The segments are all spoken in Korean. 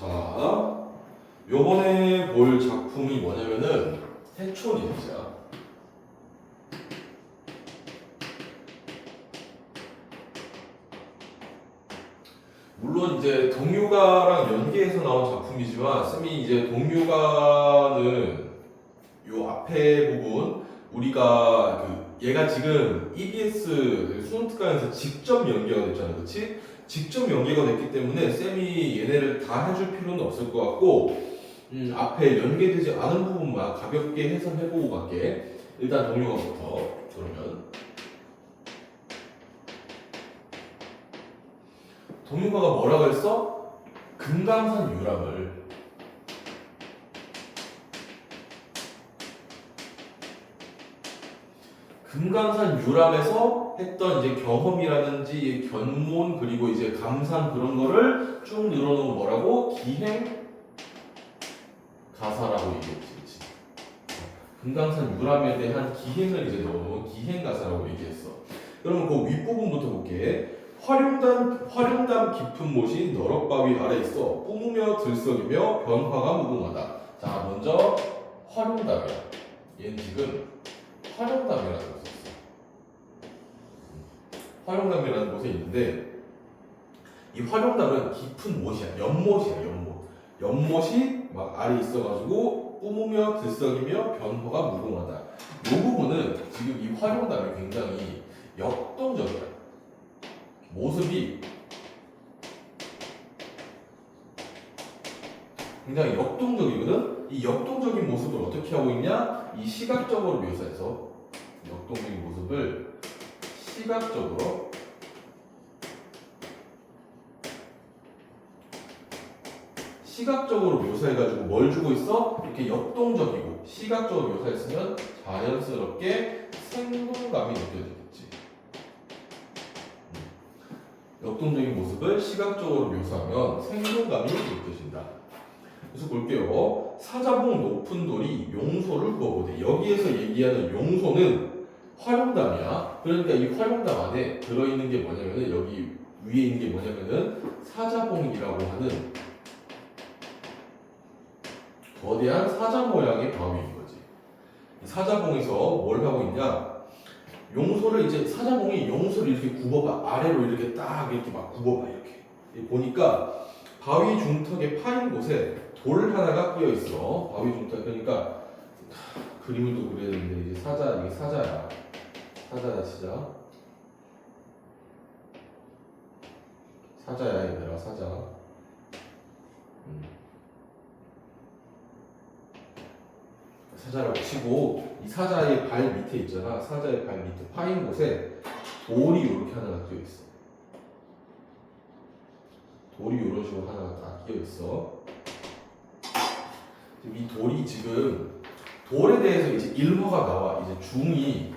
자, 요번에 볼 작품이 뭐냐면은 해촌이죠. 물론 이제 동요가랑 연계해서 나온 작품이지만 쌤이 이제 동요가는 요 앞에 부분 우리가 얘가 지금 EBS 수능 특강에서 직접 연계가 됐잖아, 그렇지? 직접 연계가 됐기 때문에 쌤이 얘네를 다 해줄 필요는 없을 것 같고 앞에 연계되지 않은 부분만 가볍게 해석해보고 갈게. 일단 동요가부터 그러면 동요가가 뭐라고 했어? 금강산 유람을 금강산 유람에서 했던 이제 경험이라든지 견몬 그리고 이제 감상 그런 거를 쭉 늘어놓은 뭐라고? 기행 가사라고 얘기했지, 그치? 금강산 유람에 대한 기행을 이제 넣어놓은 기행 가사라고 얘기했어. 그러면 그 윗부분부터 볼게. 화룡담 깊은 못이 너럭바위 아래 있어 뿜으며 들썩이며 변화가 무궁하다. 자, 먼저 화룡담이야. 얘는 지금 화룡담이라는 곳에 있어. 화룡담이라는 곳에 있는데 이 화룡담은 깊은 못이야. 연못이야, 연못. 연못이 막 아래 있어가지고 뿜으며 들썩이며 변화가 무궁하다. 이 부분은 지금 이 화룡담이 굉장히 역동적이야. 모습이 굉장히 역동적이거든. 이 역동적인 모습을 어떻게 하고 있냐? 이 시각적으로 묘사해서 역동적인 모습을 시각적으로 묘사해가지고 뭘 주고 있어? 이렇게 역동적이고 시각적으로 묘사했으면 자연스럽게 생동감이 느껴지겠지. 역동적인 모습을 시각적으로 묘사하면 생동감이 느껴진다. 그래서 볼게요. 사자봉 높은 돌이 용소를 구어보되 여기에서 얘기하는 용소는 화룡담이야. 그러니까 이 화룡담 안에 들어있는 게 뭐냐면은 여기 위에 있는 게 뭐냐면은 사자봉이라고 하는 거대한 사자 모양의 바위인 거지. 이 사자봉에서 뭘 하고 있냐? 용소를 이제 사자봉이 용소를 이렇게 굽어봐. 아래로 이렇게 딱 이렇게 막 굽어봐. 이렇게 보니까 바위 중턱에 파인 곳에 돌 하나가 끼어 있어. 바위 중턱. 그러니까 그림을 또 그려야 되는데 이제 이게 사자야. 사자야 진짜. 사자야 얘들아, 사자. 사자라고 치고 이 사자의 발 밑에 있잖아. 사자의 발 밑에 파인 곳에 돌이 이렇게 하나가 끼어 있어. 돌이 이런 식으로 하나가 딱 끼어 있어. 이 돌이 지금 돌에 대해서 이제 일화가 나와. 이제 중이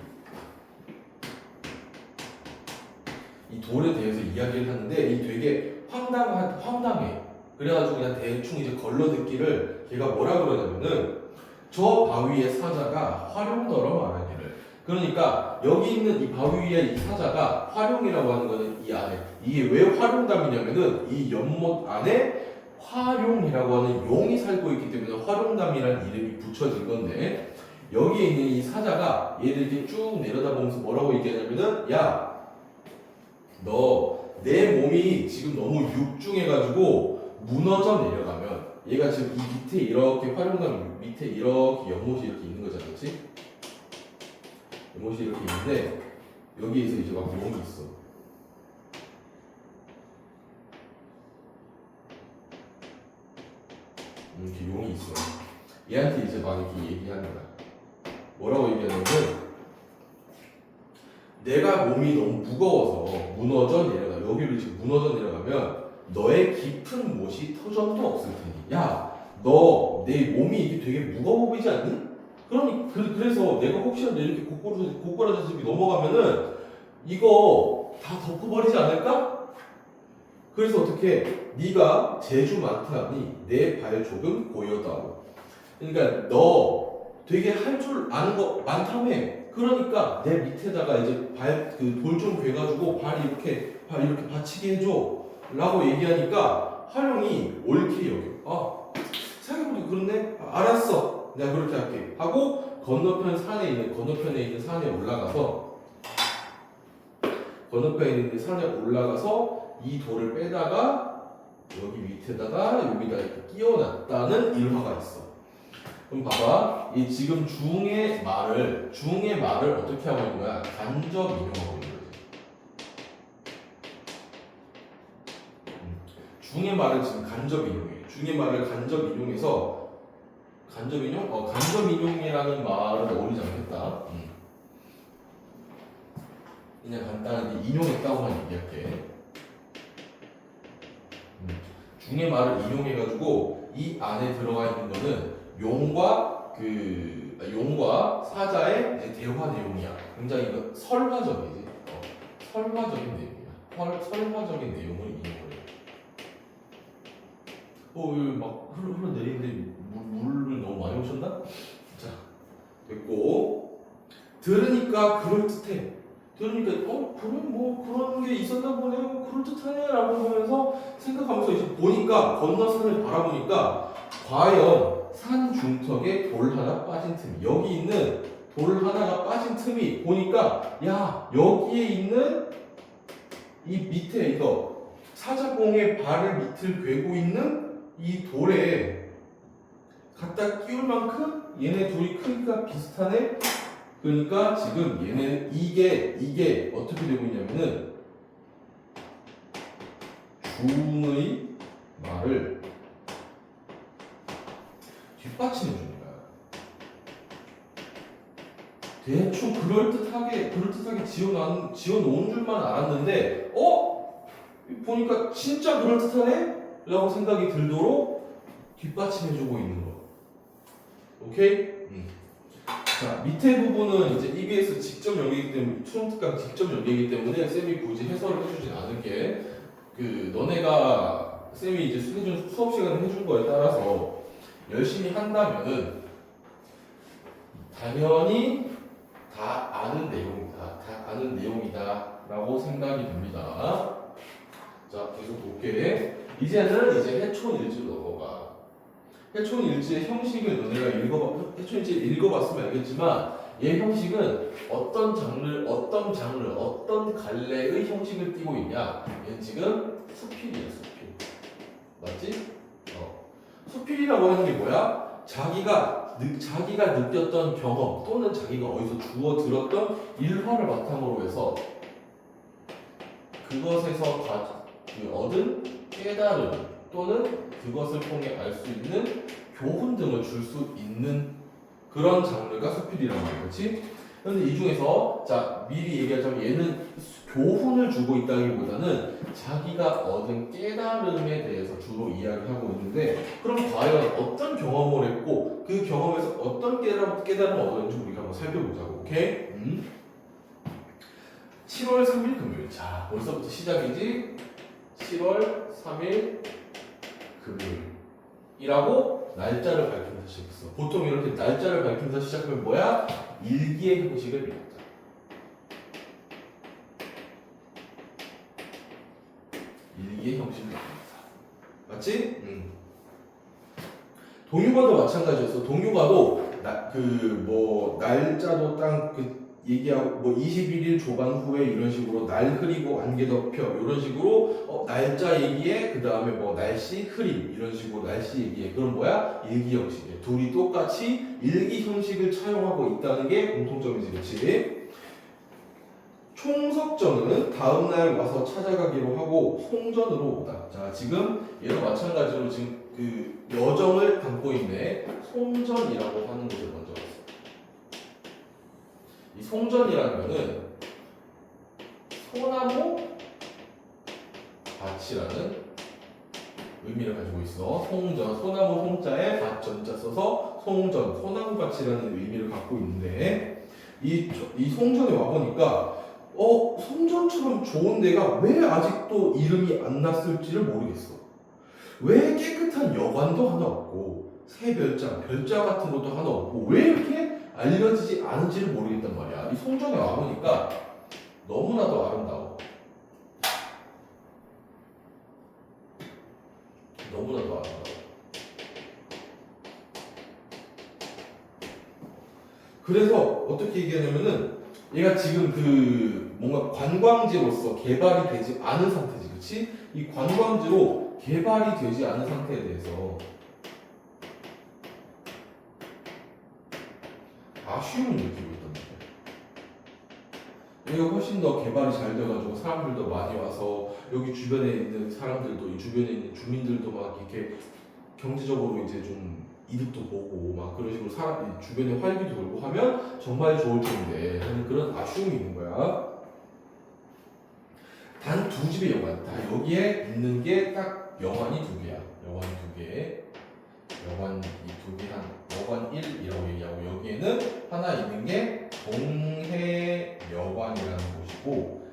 이 돌에 대해서 이야기를 하는데 이 되게 황당해. 그래가지고 그냥 대충 이제 걸러듣기를 걔가 뭐라 그러냐면은 저 바위의 사자가 화룡더러 말하기를. 그러니까 여기 있는 이 바위 위에 이 사자가 화룡이라고 하는 거는 이 안에 이게 왜 화룡담이냐면은 이 연못 안에 화룡이라고 하는 용이 살고 있기 때문에 화룡담이라는 이름이 붙여진 건데 여기에 있는 이 사자가 얘를 이렇게 쭉 내려다보면서 뭐라고 얘기하냐면은 야, 너 내 몸이 지금 너무 육중해가지고 무너져 내려가면 얘가 지금 이 밑에 이렇게 화룡담 밑에 이렇게 연못이 이렇게 있는 거잖아, 그렇지? 연못이 이렇게 있는데 여기에서 이제 막 용이 있어. 이렇게 용이 있어. 얘한테 이제 막 이렇게 얘기하는 거야. 뭐라고 얘기하냐면 내가 몸이 너무 무거워서 무너져 내려가. 여기를 지금 무너져 내려가면 너의 깊은 못이 터전도 없을 테니. 야, 너 내 몸이 이게 되게 무거워 보이지 않니? 그래서 내가 혹시라도 이렇게 고꾸라져서 넘어가면은 이거 다 덮어버리지 않을까? 그래서 어떻게 네가 재주 많다니 내 발족은 고여다오. 그러니까 너 되게 할 줄 아는 거 많다며. 그러니까 내 밑에다가 이제 돌 좀 괴가지고 발 이렇게 받치게 해줘. 라고 얘기하니까 활용이 옳게 여겨. 생각해보니 그렇네? 알았어. 내가 그렇게 할게. 하고 건너편에 있는 산에 올라가서 이 돌을 빼다가 여기 밑에다가 여기다 이렇게 끼워놨다는 일화가 있어. 그럼 봐봐. 이 지금 중의 말을 어떻게 하고 있는 거야? 간접 인용하고 있는 거지. 중의 말을 지금 간접 인용해. 중의 말을 간접 인용해서 간접 인용? 간접 인용이라는 말은 어울리지 않겠다. 그냥 간단하게 인용했다고만 얘기할게. 중의 말을 인용해가지고 이 안에 들어가 있는 거는 용과 사자의 이제 대화 내용이야. 굉장히 이거 설화적이지. 설화적인 내용이야. 설화적인 내용을 인용을 해. 막 흘러내리는데 물을 너무 많이 오셨나? 자, 됐고. 들으니까 그럴듯해. 그러니까 그럼 뭐 그런 게 있었나 보네요. 그럴듯하네라고 하면서 생각하면서 이제 보니까 건너산을 바라보니까 과연 산 중턱에 돌 하나 빠진 틈이 여기 있는 돌 하나가 빠진 틈이 보니까 야 여기에 있는 이 밑에 이거 사자공의 발을 밑을 괴고 있는 이 돌에 갖다 끼울 만큼 얘네 둘이 크기가 비슷하네. 그러니까 지금 얘는 이게 어떻게 되고 있냐면은 중의 말을 뒷받침해 주는 거야. 대충 그럴듯하게 지어놓은 줄만 알았는데 보니까 진짜 그럴듯하네? 라고 생각이 들도록 뒷받침해 주고 있는 거. 오케이? 자, 밑에 부분은 이제 EBS 직접 연계이기 때문에, 수능특강 직접 연계이기 때문에 쌤이 굳이 해설을 해주진 않을게. 너네가 쌤이 이제 해준 수업 시간을 해준 거에 따라서 열심히 한다면은 당연히 다 아는 내용이다라고 생각이 듭니다. 자, 계속 볼게. 이제는 해촌일지로 넘어가. 해촌일지의 형식을 너네가 해촌일지 읽어봤으면 알겠지만 얘 형식은 어떤 갈래의 형식을 띠고 있냐? 얘는 지금 수필이야, 수필. 맞지? 수필이라고 하는 게 뭐야? 자기가 느꼈던 경험 또는 자기가 어디서 주워 들었던 일화를 바탕으로 해서 그것에서 얻은 깨달음 또는 그것을 통해 알 수 있는 교훈 등을 줄 수 있는 그런 장르가 수필이라는 거지. 그런데 이 중에서 미리 얘기하자면 얘는 교훈을 주고 있다기보다는 자기가 얻은 깨달음에 대해서 주로 이야기하고 있는데 그럼 과연 어떤 경험을 했고 그 경험에서 어떤 깨달음을 얻었는지 우리가 한번 살펴보자고. 오케이? 7월 3일 금요일. 자, 벌써부터 시작이지. 7월 3일 금요일이라고 날짜를 밝히면서 시작했어. 보통 이렇게 날짜를 밝히면서 시작하면 뭐야? 일기의 형식을 빌렸다. 일기의 형식을 빌렸다. 맞지? 동요가도 마찬가지였어. 동요가도 날짜도 얘기하고 21일 조반 후에 이런 식으로 날 흐리고 안개 덮여 이런 식으로 날짜 얘기에 그 다음에 날씨 흐림 이런 식으로 날씨 얘기에 그럼 뭐야? 일기 형식이야. 둘이 똑같이 일기 형식을 차용하고 있다는 게 공통점이지, 그렇지? 총석전은 다음 날 와서 찾아가기로 하고 송전으로 오다. 자, 지금 얘도 마찬가지로 지금 여정을 담고 있네. 송전이라고 하는 곳을 먼저 왔어. 이 송전이라는 거는 소나무 밭이라는 의미를 가지고 있어. 송전, 소나무 송자에 밭 전자 써서 송전, 소나무 밭이라는 의미를 갖고 있는데 이 송전에 와보니까 송전처럼 좋은 데가 왜 아직도 이름이 안 났을지를 모르겠어. 왜 깨끗한 여관도 하나 없고 새별장, 별장 같은 것도 하나 없고 왜 이렇게 알려지지 않은지를 모르겠단 말이야. 이 송전에 와보니까 너무나도 아름다워. 너무나도 아름다워. 그래서 어떻게 얘기하냐면은 얘가 지금 그 뭔가 관광지로서 개발이 되지 않은 상태지, 그렇지? 이 관광지로 개발이 되지 않은 상태에 대해서 아쉬움을 느끼고 있단 말이야. 여기가 훨씬 더 개발이 잘 돼가지고 사람들도 많이 와서 여기 주변에 있는 사람들도 이 주변에 있는 주민들도 막 이렇게 경제적으로 이제 좀 이득도 보고 막 그런 식으로 사람 주변에 활기도 돌고 하면 정말 좋을 텐데 하는 그런 아쉬움이 있는 거야. 단 두 집의 여관, 다 여기에 있는 게 딱 여관이 두 개야. 여관이 두 개. 여관 이 두 개 한 여관 1이라고 얘기하고 여기에는 하나 있는 게 동해여관이라는 곳이고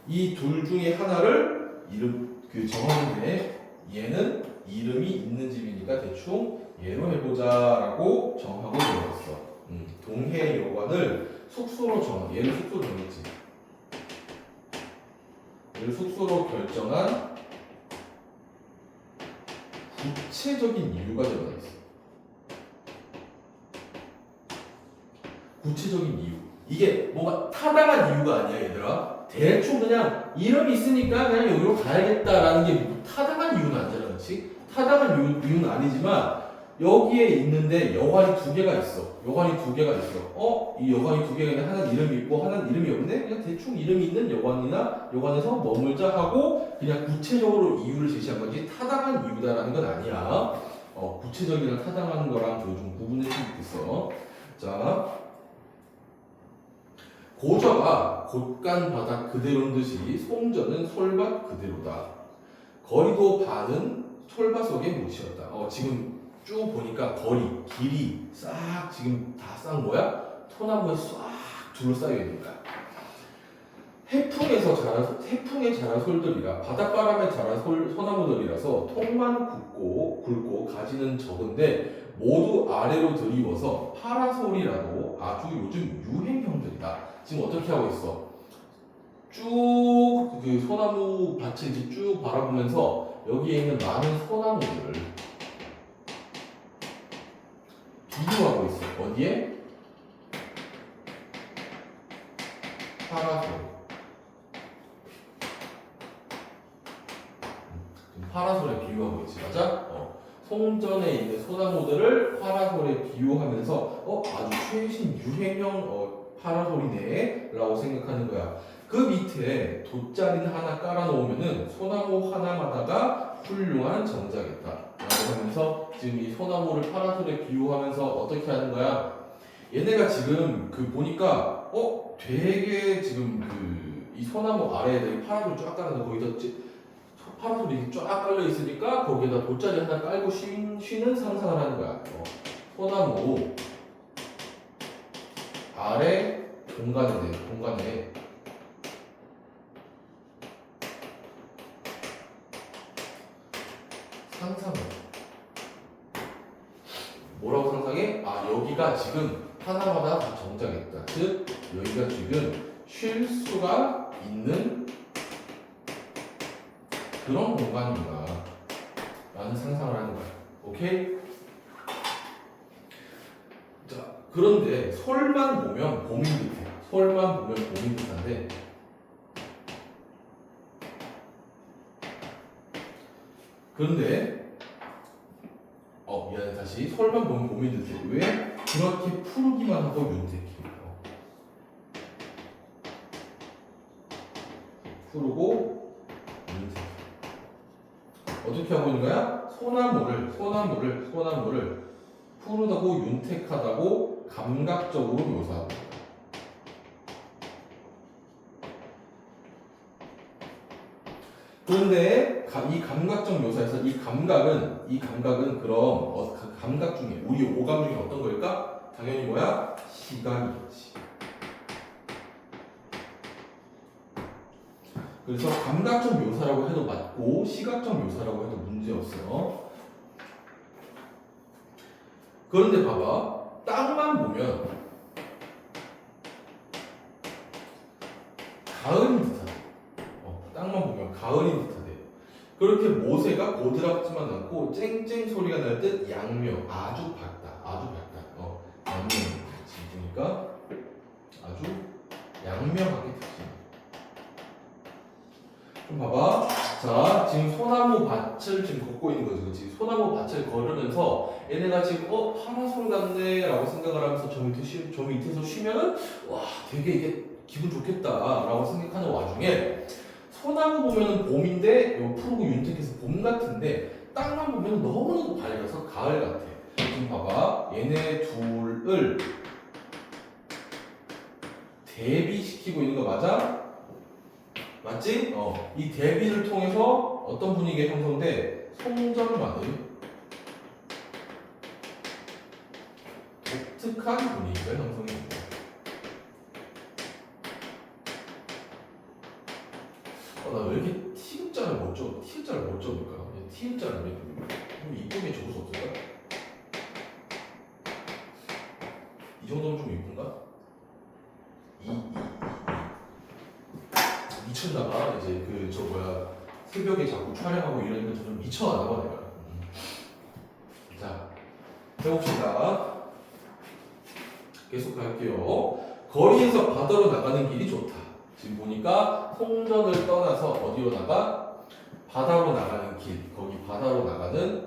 이 둘 중에 하나를 이름 그 정하는데 얘는 이름이 있는 집이니까 대충 얘로 해보자라고 정하고 들어갔어. 동해여관을 숙소로 정한 얘를 숙소로 정했지. 얘를 숙소로 결정한 구체적인 이유가 들어가 있어. 구체적인 이유. 이게 뭔가 타당한 이유가 아니야, 얘들아. 대충 그냥 이름이 있으니까 그냥 여기로 가야겠다라는 게 타당한 이유는 아니잖아, 그렇지? 타당한 이유는 아니지만 여기에 있는데 여관이 두 개가 있어. 여관이 두 개가 있어. 이 여관이 두 개가 있는데 하나는 이름이 있고 하나는 이름이 없네? 그냥 대충 이름이 있는 여관이나 여관에서 머물자 하고 그냥 구체적으로 이유를 제시한 거지 타당한 이유다라는 건 아니야. 구체적이랑 타당한 거랑 좀 구분했으면 좋겠어. 자, 고저가 곳간 바닥 그대로인 듯이 송전은 솔밭 그대로다. 거리도 반은 솔밭 속에 묻히었다. 지금 쭉 보니까 거리, 길이 싹 지금 다 싼 거야? 소나무에 싹 둘러싸여 있는 거야. 해풍에 자란 솔들이라 바닷바람에 자란 소나무들이라서 통만 굵고 가지는 적은데 모두 아래로 들이워서 파라솔이라도 아주 요즘 유행형들이다. 지금 어떻게 하고 있어? 쭉 그 소나무 밭을 이제 쭉 바라보면서 여기에 있는 많은 소나무들을 비교하고 있어. 어디에? 파라솔. 파라솔에 비유하고 있지, 맞아? 송전에 있는 소나무들을 파라솔에 비유하면서 아주 최신 유행형 파라솔이네 라고 생각하는 거야. 그 밑에 돗자리는 하나 깔아놓으면은 소나무 하나마다가 훌륭한 정자겠다 라고 하면서 지금 이 소나무를 파라솔에 비유하면서 어떻게 하는 거야? 얘네가 지금 그 보니까 되게 지금 이 소나무 아래에 파라솔 쫙 깔아서 거기다 파라솔이 쫙 깔려 있으니까 거기에다 돗자리 하나 깔고 쉬는 상상을 하는 거야. 소나무 아래 공간에 상상을 뭐라고 상상해? 여기가 지금 하나마다 다 정자겠다. 즉 여기가 지금 쉴 수가 있는 그런 공간인가 라는 상상을 하는 거야. 오케이? 자, 그런데 솔만 보면 봄인 듯해. 솔만 보면 봄인 듯한데 그런데 미안해 다시 솔만 보면 봄인 듯해. 왜? 그렇게 푸르기만 하고 윤택해. 푸르고 윤택해. 어떻게 하고 있는 거야? 소나무를 푸르다고 윤택하다고 감각적으로 묘사하고 있다. 그런데 이 감각적 묘사에서 이 감각은 그럼 감각 중에 우리 오감 중에 어떤 걸까? 당연히 뭐야? 시각이겠지. 그래서 감각적 묘사라고 해도 맞고 시각적 묘사라고 해도 문제 없어요. 그런데 봐봐, 땅만 보면 가을인 듯하다. 땅만 보면 가을인 듯하대. 그렇게 모세가 고드랍지만 않고 쨍쨍 소리가 날 듯 양명 아주 밝다. 아주 밝다. 양명 지금 보니까 아주 양명하게 특징. 좀 봐봐. 자, 지금 소나무 밭을 지금 걷고 있는 거지, 그렇지? 소나무 밭을 걸으면서 얘네가 지금 파라솔 같네 라고 생각을 하면서 저 밑에서 쉬면은 와 되게 이게 기분 좋겠다 라고 생각하는 와중에 소나무 보면은 봄인데 요 푸르고 윤택해서 봄 같은데 땅만 보면 너무나도 밝아서 가을 같아. 지금 봐봐. 얘네 둘을 대비시키고 있는 거 맞아? 맞지? 이 대비를 통해서 어떤 분위기가 형성돼? 송전만의 독특한 분위기가 형성이 됩니다. 나 왜 이렇게 T자를 못 적을까? T자를 왜 이쁘게 적을 수 없을까? 이 정도면 좀 이쁜가? 미쳤나봐. 이제 새벽에 자꾸 촬영하고 이러니까 좀 미쳐나봐 내가. 자, 해봅시다. 계속 갈게요. 거리에서 바다로 나가는 길이 좋다. 지금 보니까 송전을 떠나서 어디로 나가? 바다로 나가는 길. 거기 바다로 나가는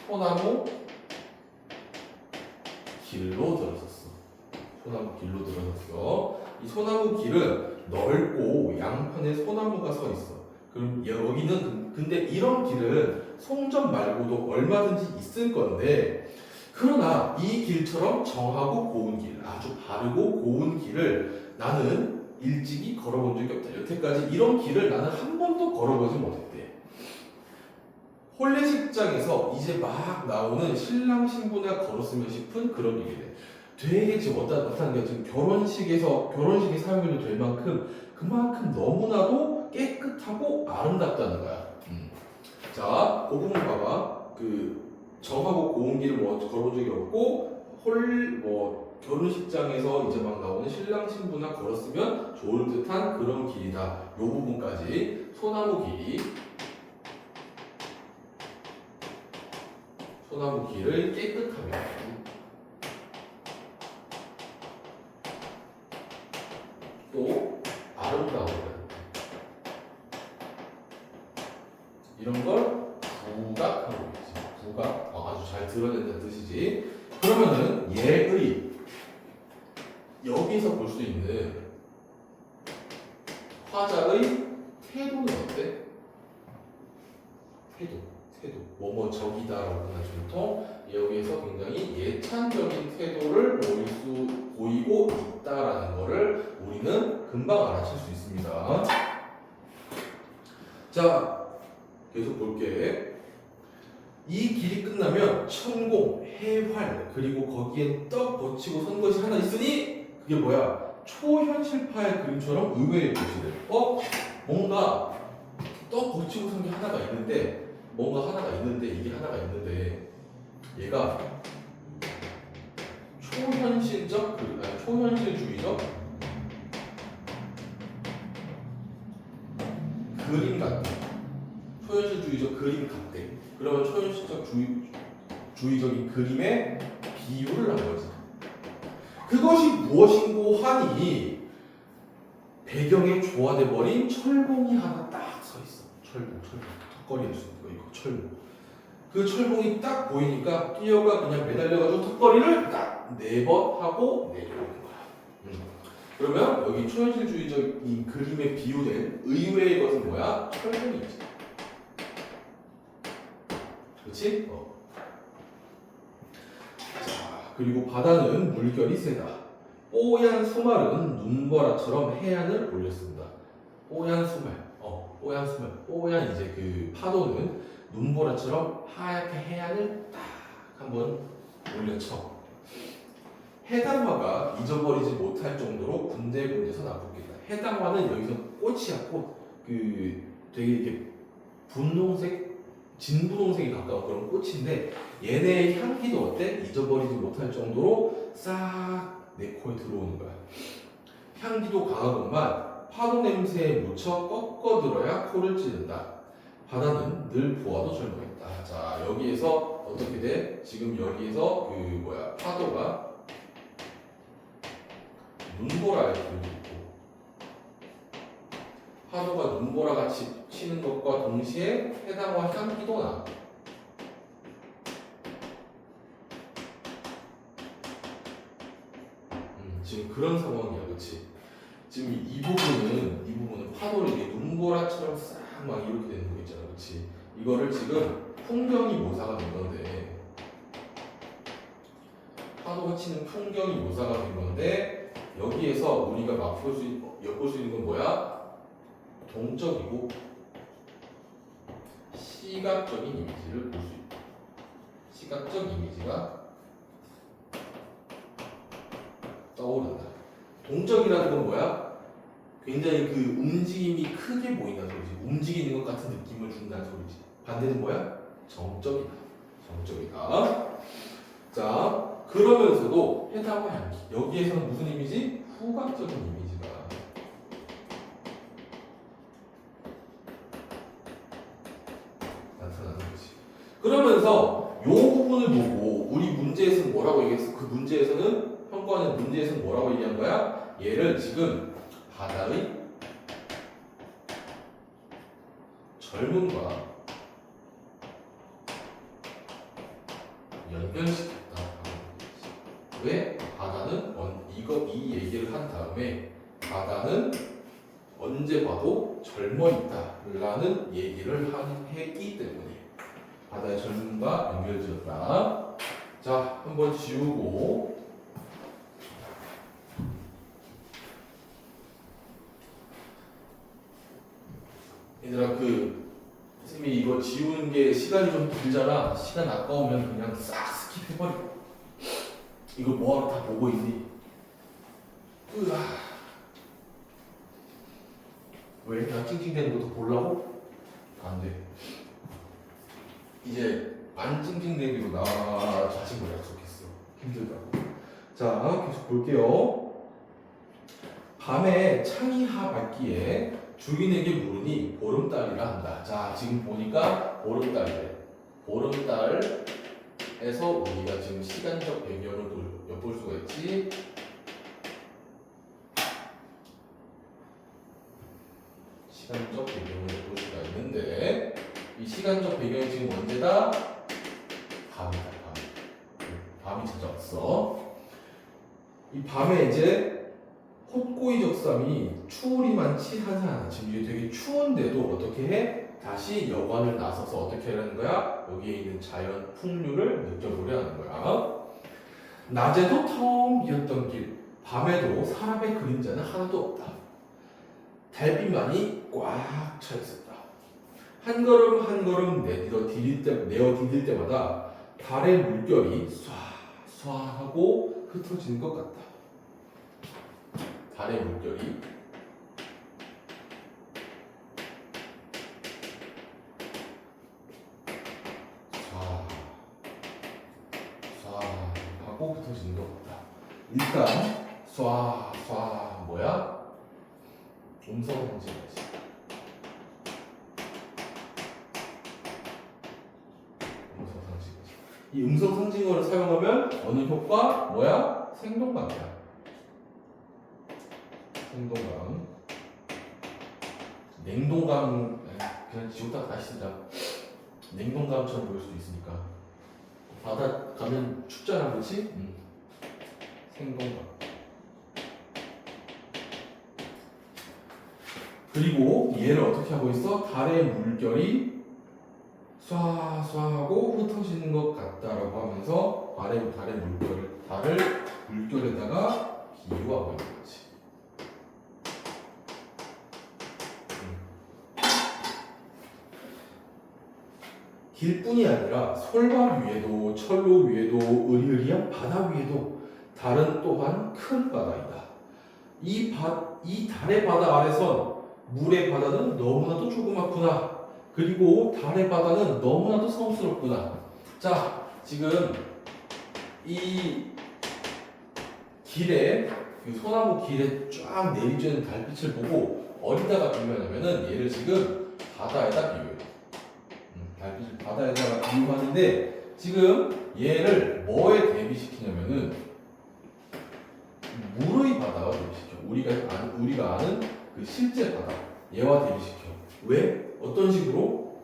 소나무 길로 들어섰어. 소나무 길로 들어섰어. 이 소나무 길은 넓고 양편에 소나무가 서 있어. 그럼 여기는 근데 이런 길은 송전 말고도 얼마든지 있을 건데, 그러나 이 길처럼 정하고 고운 길, 아주 바르고 고운 길을 나는 일찍이 걸어본 적이 없다. 여태까지 이런 길을 나는 한 번도 걸어보지 못했대. 혼례식장에서 이제 막 나오는 신랑 신부나 걸었으면 싶은 그런 길이래. 되게 지금 어떤 게 지금 결혼식이 사용해도 될 만큼 그만큼 너무나도 깨끗하고 아름답다는 거야. 자, 그 부분 봐봐. 정하고 고운 길을 걸어본 적이 없고 결혼식장에서 이제 막 나오는 신랑 신부나 걸었으면 좋을 듯한 그런 길이다. 요 부분까지 소나무 길을 깨끗하게 또 아름다워야 이런 걸 부각하고 있지. 부각. 아주 잘 드러낸다는 뜻이지. 그러면은 얘의 여기서 볼 수 있는 화자의 태도는 어때? 태도. 적이다라고 하는 전통. 여기에서 굉장히 예찬적인 태도를 보이고 있다라는 거를 우리는 금방 알아챌 수 있습니다. 자, 계속 볼게. 이 길이 끝나면 천공, 해활, 그리고 거기에 떡 거치고 선 것이 하나 있으니 그게 뭐야? 초현실파의 그림처럼 의외의 것이래. 뭔가 떡 거치고 선 게 하나가 있는데 이게 하나가 있는데 얘가 초현실주의적 그림 같대. 초현실주의적 그림 같대. 그러면 초현실적 주의적인 그림의 비유를 한 거지. 그것이 무엇인고 하니 배경에 조화돼 버린 철봉이 하나 딱 서 있어. 철봉. 턱걸이일 수 있고 이거 철봉. 그 철봉이 딱 보이니까 뛰어가 그냥 매달려가지고 턱걸이를 딱 4번 하고 내려오는 거야. 그러면 여기 초현실주의적인 그림에 비유된 의외의 것은 뭐야? 철봉이지. 그렇지? 자, 그리고 바다는 물결이 세다. 뽀얀 수말은 눈보라처럼 해안을 올렸습니다. 뽀얀 수말. 뽀얀 이제 그 파도는 눈보라처럼 하얗게 해안을 딱 한번 올려쳐. 해당화가 잊어버리지 못할 정도로 군데군데서 나쁘겠다. 해당화는 여기서 꽃이야, 꽃. 되게 이렇게 진분홍색에 가까운 그런 꽃인데 얘네의 향기도 어때? 잊어버리지 못할 정도로 싹 내 코에 들어오는 거야. 향기도 강하건만 파도 냄새에 묻혀 꺾어들어야 코를 찌른다. 바다는 늘 보아도 젊어있다. 자, 여기에서 어떻게 돼? 지금 여기에서 파도가 눈보라에 들고 있고, 파도가 눈보라 같이 치는 것과 동시에 해당과 향기도 나. 지금 그런 상황이야, 그렇지? 지금 이 부분은 파도를 이게 눈보라처럼 싹 막 이렇게 되는 거 있잖아, 그렇지? 이거를 지금 풍경이 묘사가 된 건데, 파도가 치는 풍경이 묘사가 된 건데, 여기에서 우리가 엿볼 수 있는 건 뭐야? 동적이고 시각적인 이미지를 볼 수 있다. 시각적 이미지가 떠오른다. 동적이라는 건 뭐야? 굉장히 그 움직임이 크게 보인다는 소리지. 움직이는 것 같은 느낌을 준다는 소리지. 반대는 뭐야? 정적이다. 정적이다. 자, 그러면서도 해당과 향기. 여기에서는 무슨 이미지? 후각적인 이미지가 나타나는 거지. 그러면서 이 부분을 보고 우리 문제에서는 뭐라고 얘기했어? 그 문제에서는 평가하는 문제에서는 뭐라고 얘기한 거야? 얘를 지금 바다의 젊음과 연결시켰다. 왜? 바다는 이 얘기를 한 다음에 바다는 언제 봐도 젊어 있다라는 얘기를 했기 때문에 바다의 젊음과 연결지었다. 자, 한번 지우고 얘들아 선생님이 이거 지우는 게 시간이 좀 길잖아. 시간 아까우면 그냥 싹 스킵해버리고 이거 뭐하러 다 보고 있니? 으아. 왜? 그냥 찡찡대는 것도 보려고? 안 돼. 이제 안 찡찡대기로 나 자신을 약속했어. 힘들다고. 자, 계속 볼게요. 밤에 창이하 밝기에 주인에게 물으니 보름달이라 한다. 자, 지금 보니까 보름달이래. 보름달에서 우리가 지금 시간적 배경을 엿볼 수가 있지. 시간적 배경을 엿볼 수가 있는데 이 시간적 배경이 지금 언제다? 밤이다. 밤이 찾아왔어. 이 밤에 이제 헛고이 적삼이 추울이 많지 하잖아. 지금 이게 되게 추운데도 어떻게 해? 다시 여관을 나서서 어떻게 하는 거야? 여기에 있는 자연 풍류를 느껴보려 하는 거야. 낮에도 텅 비었던 길, 밤에도 사람의 그림자는 하나도 없다. 달빛만이 꽉 차 있었다. 한 걸음 한 걸음 내어 디딜 때마다 달의 물결이 쏴 하고 흩어지는 것 같다. 달의 물결이 쏴 하고 흩어지는 것 같다. 일단 쏴 뭐야? 음성 상징이지. 음성 상징이지. 이 음성 상징어를 사용하면 어느 효과? 뭐야? 생동감이야. 생동감. 냉동감, 그냥 지우다 다시 쓰자. 냉동감처럼 보일 수도 있으니까. 바다 가면 춥잖아, 그렇지? 생동감. 그리고 얘를 어떻게 하고 있어? 달의 물결이 쏴하고 흩어지는 것 같다라고 하면서 달의 물결에다가 비유하고 있는 거지. 길뿐이 아니라 솔밭 위에도 철로 위에도 으리으리한 바다 위에도 달은 또한 큰 바다이다. 이 달의 바다 아래선 물의 바다는 너무나도 조그맣구나. 그리고 달의 바다는 너무나도 성스럽구나. 자, 지금 이 길에 소나무 길에 쫙 내리쬐는 달빛을 보고 어디다가 비유하냐면은 얘를 지금 바다에다 비유해. 바다에다가 비유하는데 지금 얘를 뭐에 대비시키냐면은 물의 바다와 대비시켜. 우리가 아는 그 실제 바다 얘와 대비시켜. 왜? 어떤 식으로?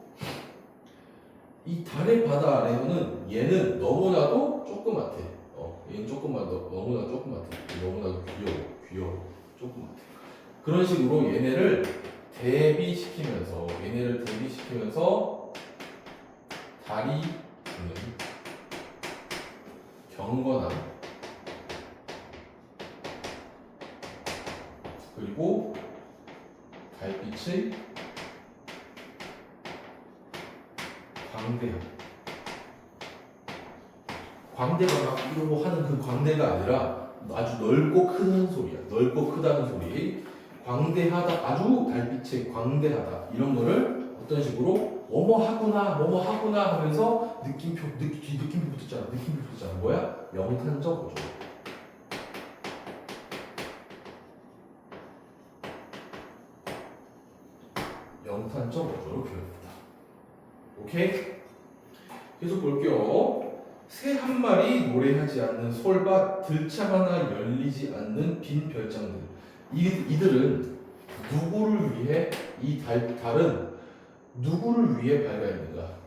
이 달의 바다 아래는 얘는 너무나도 조그맣대. 얘는 너무나 조그맣대. 너무나도 귀여워. 조그맣대. 그런 식으로 얘네를 대비시키면서 달이 주는 경건함 그리고 달빛의 광대가 막 이러고 하는 그 광대가 아니라 아주 넓고 크다는 소리야. 넓고 크다는 소리. 광대하다, 아주 달빛의 광대하다. 이런 거를 어떤 식으로 뭐뭐 하구나 하면서 느낌표 붙였잖아. 뭐야? 영탄적 어조. 영탄적 어조로 표현합니다. 오케이? 계속 볼게요. 새 한 마리 노래하지 않는 솔밭, 들참 하나 열리지 않는 빈 별장들. 이들은 누구를 위해 이 달은 누구를 위해 밝아 있는가?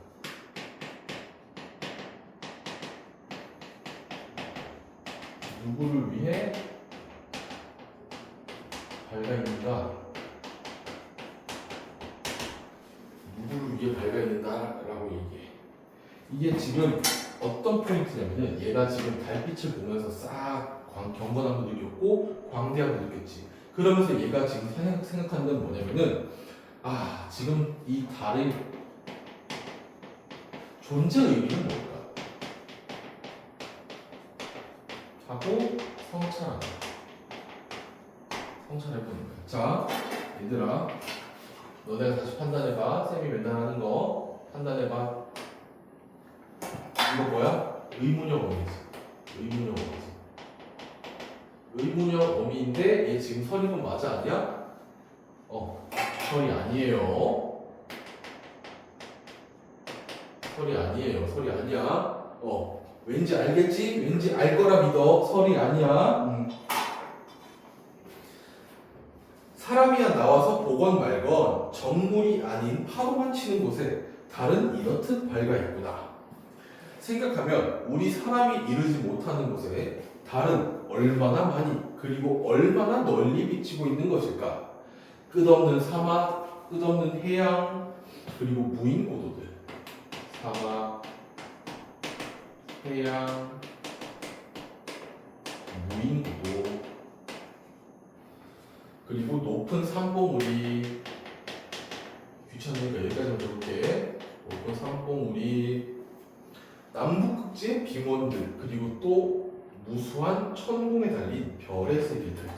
누구를 위해 밝아 있는가? 누구를 위해 밝아 있는가라고 얘기해. 이게 지금 어떤 포인트냐면은 얘가 지금 달빛을 보면서 싹 경건함도 느꼈고 광대함도 느꼈지. 그러면서 얘가 지금 생각하는 건 뭐냐면은 지금 이 달의 존재 의미는 뭘까? 하고 성찰해보는 거야. 자, 얘들아, 너네가 다시 판단해봐. 쌤이 맨날 하는 거 판단해봐. 이거 뭐야? 의문형 어미인데 얘 지금 설이문 맞아 아니야? 설이 아니에요. 설이 아니야. 왠지 알겠지? 왠지 알 거라 믿어. 설이 아니야. 사람이야 나와서 보건 말건 정물이 아닌 파도만 치는 곳에 달은 이렇듯 밝아 있구나. 생각하면 우리 사람이 이르지 못하는 곳에 달은 얼마나 많이 그리고 얼마나 널리 비치고 있는 것일까? 끝없는 사막, 끝없는 해양, 그리고 무인 고도들. 사막, 해양, 무인 고도, 그리고 높은 산봉우리. 귀찮으니까 여기까지 먼저 볼게. 높은 산봉우리, 남북극지의 빙원들, 그리고 또 무수한 천공에 달린 별의 세계들.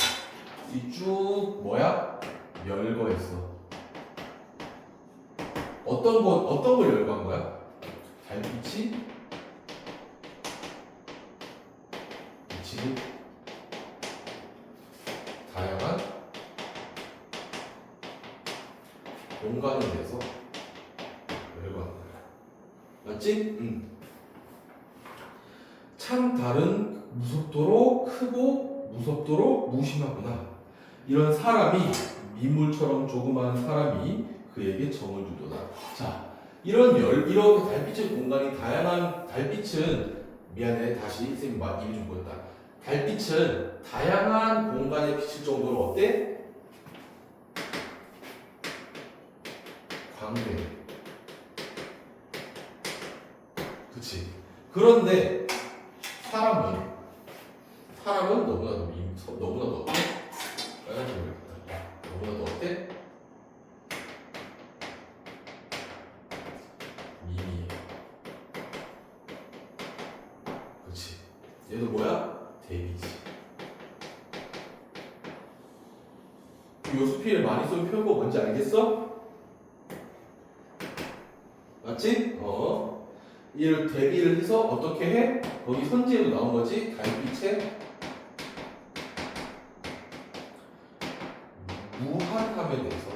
이 쭉 뭐야? 열거했어. 어떤 걸 열거한 거야? 달빛이 비치는 다양한 공간에 대해서 열거한 거야. 맞지? 참 달은 무섭도록 크고 무섭도록 무심하구나. 이런 사람이 미물처럼 조그마한 사람이 그에게 정을 주도다. 자, 이렇게 달빛의 공간이 다양한 달빛은 미안해 다시 쌤이 이미 좀 보였다. 달빛은 다양한 공간에 비칠 정도로 어때? 광대. 그치? 그런데 사람은 너무나도 어때? 빨간색 모르겠다. 너무나도 어때? 미미해. 그렇지. 얘도 뭐야? 데미지. 요수필 많이 쏜 표가 뭔지 알겠어? 맞지? 이를 대비를 해서 어떻게 해? 거기 선지에도 나온 거지. 달빛의 무한함에 대해서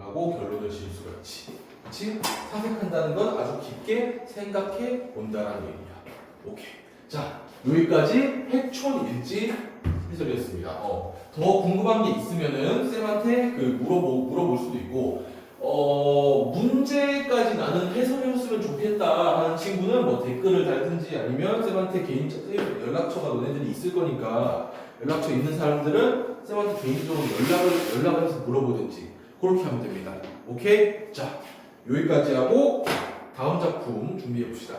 하고 결론을 지을 수가 있지. 그치? 사색한다는 건 아주 깊게 생각해 본다라는 얘기야. 오케이. 자, 여기까지 핵촌일지 해설이었습니다. 더 궁금한 게 있으면은 쌤한테 물어볼 수도 있고, 문제까지 나는 해설이었으면 좋겠다 하는 친구는 뭐 댓글을 달든지 아니면 쌤한테 개인적 연락처가 너네들이 있을 거니까 연락처 있는 사람들은 쌤한테 개인적으로 연락을 해서 물어보든지 그렇게 하면 됩니다. 오케이? 자, 여기까지 하고 다음 작품 준비해 봅시다.